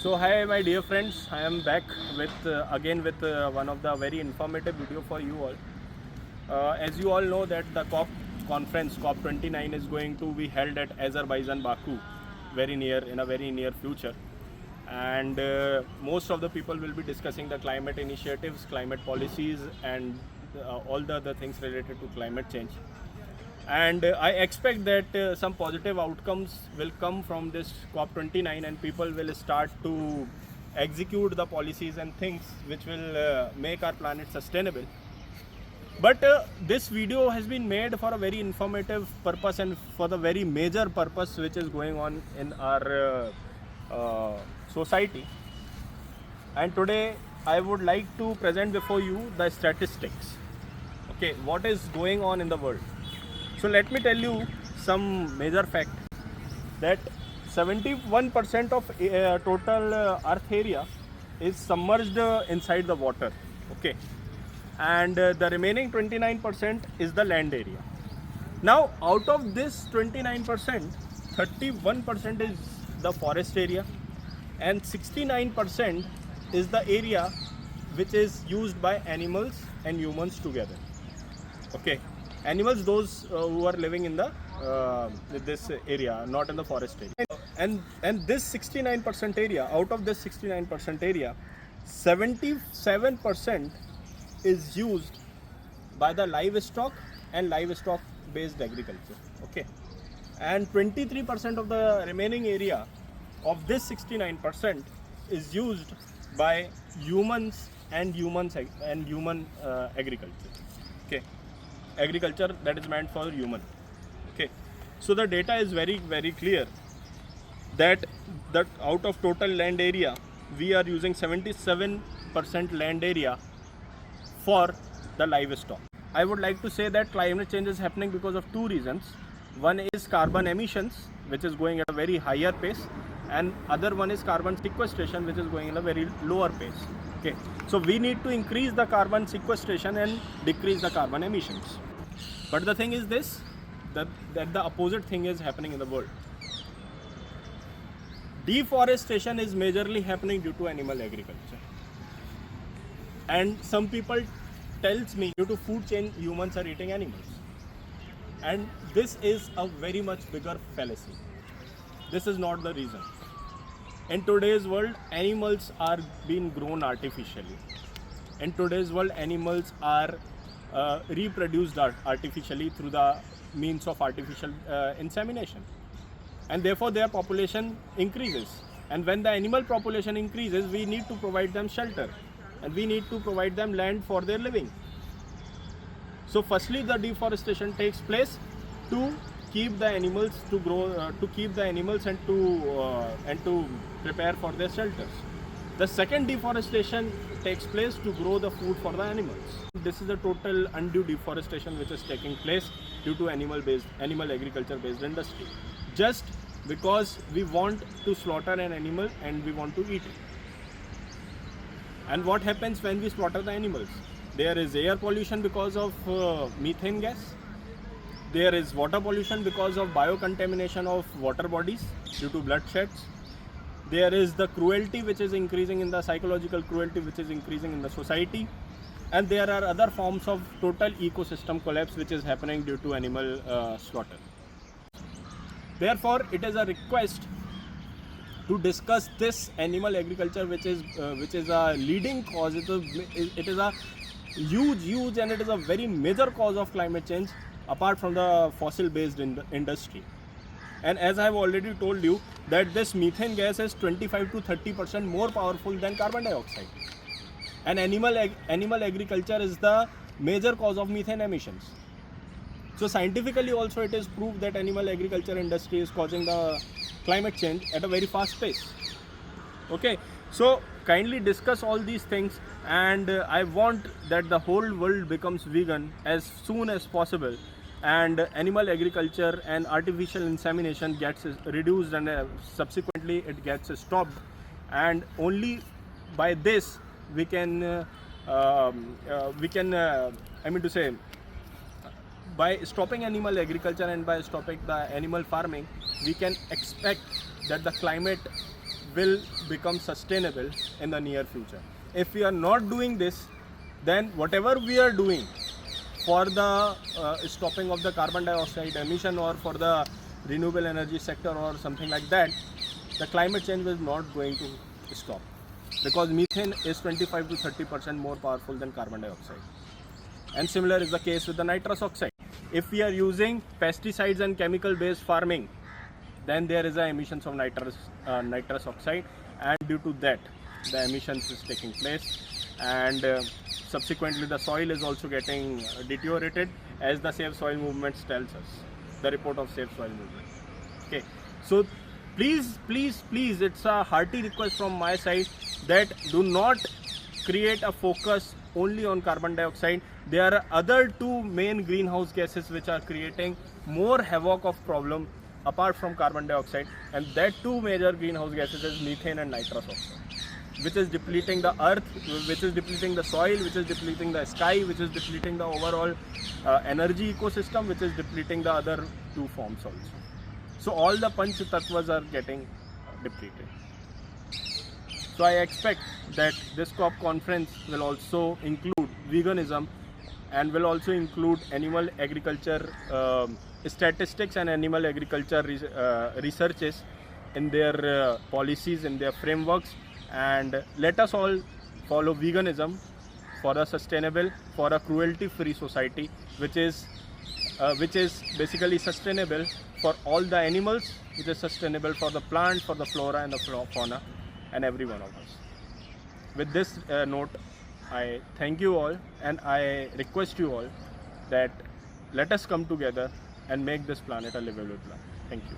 So hi my dear friends, I am back with again with one of the very informative video for you all. As you all know that the COP conference COP29 is going to be held at Azerbaijan Baku in a very near future, and most of the people will be discussing the climate initiatives, climate policies, and all the other things related to climate change. And I expect that some positive outcomes will come from this COP29, and people will start to execute the policies and things which will make our planet sustainable. But this video has been made for a very informative purpose and for the very major purpose which is going on in our society. And today I would like to present before you the statistics. Okay, what is going on in the world? So let me tell you some major fact that 71% of total earth area is submerged inside the water. Okay, and the remaining 29% is the land area. Now out of this 29%, 31% is the forest area and 69% is the area which is used by animals and humans together. Okay, animals, those who are living in the this area, not in the forest area. And this 69% area, out of this 69% area, 77% is used by the livestock and livestock based agriculture. Okay, and 23% of the remaining area of this 69% is used by humans and human agriculture. Okay, agriculture that is meant for human. Okay, so the data is very clear that out of total land area we are using 77% land area for the livestock. I would like to say that climate change is happening because of two reasons. One is carbon emissions, which is going at a very higher pace, and other one is carbon sequestration, which is going in a very lower pace. Okay, so we need to increase the carbon sequestration and decrease the carbon emissions. But the thing is this, that the opposite thing is happening in the world. Deforestation is majorly happening due to animal agriculture. And some people tells me due to food chain humans are eating animals. And this is a very much bigger fallacy. This is not the reason. In today's world, animals are being grown artificially. In today's world, animals are reproduced artificially through the means of artificial insemination, and therefore their population increases. And when the animal population increases, we need to provide them shelter and we need to provide them land for their living. So firstly, the deforestation takes place to keep the animals to grow, to keep the animals and to prepare for their shelters. The second deforestation takes place to grow the food for the animals. This is the total undue deforestation which is taking place due to animal agriculture based industry, just because we want to slaughter an animal and we want to eat it. And what happens when we slaughter the animals? There is air pollution because of methane gas. There is water pollution because of biocontamination of water bodies due to bloodsheds. There is the cruelty which is increasing in the psychological cruelty which is increasing in the society. And there are other forms of total ecosystem collapse which is happening due to animal slaughter. Therefore, it is a request to discuss this animal agriculture which is a leading cause. It is a huge and it is a very major cause of climate change apart from the fossil based industry. And as I have already told you that this methane gas is 25 to 30% more powerful than carbon dioxide. And animal agriculture is the major cause of methane emissions. So scientifically also it is proved that animal agriculture industry is causing the climate change at a very fast pace. Okay, so kindly discuss all these things, and I want that the whole world becomes vegan as soon as possible, and animal agriculture and artificial insemination gets reduced, and subsequently it gets stopped. And only by this we can by stopping animal agriculture and by stopping the animal farming, we can expect that the climate will become sustainable in the near future. If we are not doing this, then whatever we are doing for the stopping of the carbon dioxide emission or for the renewable energy sector or something like that, the climate change is not going to stop, because methane is 25 to 30% more powerful than carbon dioxide. And similar is the case with the nitrous oxide. If we are using pesticides and chemical based farming, then there is a emissions of nitrous oxide, and due to that the emissions is taking place, and subsequently the soil is also getting deteriorated, as the Save Soil Movement tells us, the report of Save Soil Movement. Okay, so please, it's a hearty request from my side that do not create a focus only on carbon dioxide. There are other two main greenhouse gases which are creating more havoc of problem apart from carbon dioxide, and that two major greenhouse gases is methane and nitrous oxide, which is depleting the earth, which is depleting the soil, which is depleting the sky, which is depleting the overall energy ecosystem, which is depleting the other two forms also. So all the Panch Tattvas are getting depleted. So I expect that this COP conference will also include veganism and will also include animal agriculture statistics and animal agriculture researches in their policies, in their frameworks, and let us all follow veganism for a sustainable, for a cruelty-free society, which is basically sustainable for all the animals, which is sustainable for the plant, for the flora and the fauna, and every one of us. With this note, I thank you all, and I request you all that let us come together and make this planet a livable planet. Thank you.